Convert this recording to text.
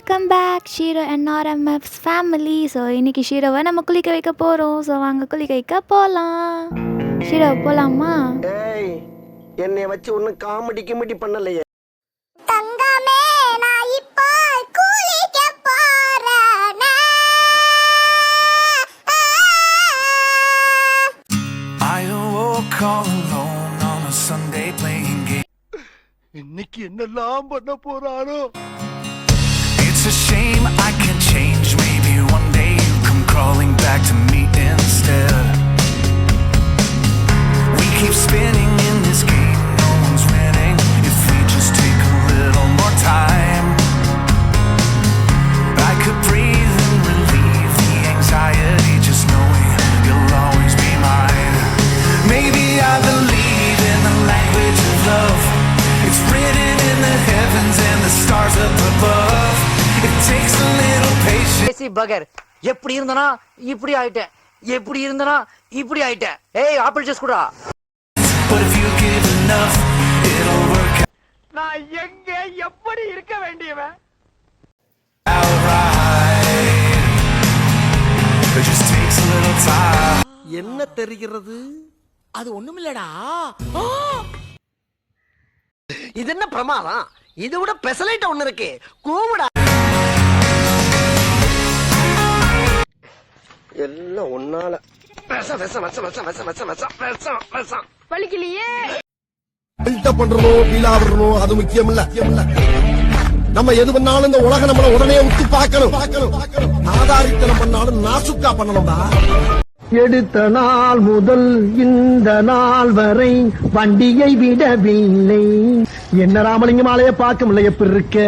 Welcome back Shero NRMF's family. So இன்றைக்கி ஷீரோவை நம்ம குளிக்க வைக்க போகிறோம். ஸோ வாங்க குளிக்க வைக்க போகலாம். ஷீரோ போகலாமா? ஏய், என்னைய வச்சு ஒன்றும் காமெடி கிமெடி பண்ணலையே. தங்கமே நான் இப்போ குளிக்க போறேனே. I awoke all alone on a Sunday playing game. இன்னைக்கு என்னெல்லாம் பண்ண போறானோ? It's a shame I can't change. Maybe one day you come crawling back to me instead. We keep spinning in this game, no one's winning. If we just take a little more time, I could breathe and relieve the anxiety, just knowing you'll always be mine. Maybe I believe in the language of love. It's written in the heavens and the stars up above. It takes a little patience. ஏசி பகர் எப்படி இருந்தனா இப்படி ஆயிட்டேன், எப்படி இருந்தனா இப்படி ஆயிட்டேன். ஏய் ஆப்பிள் ஜூஸ் குடா. But if you give enough, it'll work நான் எங்க எப்படி இருக்க வேண்டியவன்? out right. It just takes a little time. என்ன தெரிகிறது? அது ஒண்ணுமில்லடா. இது என்ன பிரமாதம்? இது விட பெசலைட் ஒண்ணு இருக்கு. கூவுடா. எல்லாம் ஒன்னால விஷம் விஷம் விஷம் விஷம் விஷம் விஷம் விஷம் விஷம் விஷம் வலிக்கலையே. பில்டப் பண்றணும், பீலா விடணும், அது முக்கியம் இல்ல. நம்ம எது பண்ணாலும் இந்த உலக நம்மள உடனே உத்து பார்க்கணும். ஆதாரித்தனம் பண்ணாலும் நாசுக்கா பண்ணணும்டா. எடுத்த நாள் முதல் இந்த நாள் வரை வண்டியை விடவில்லை. என்ன ராமலிங்கம் ஆலைய பார்க்க முடியல, எப்படி இருக்க?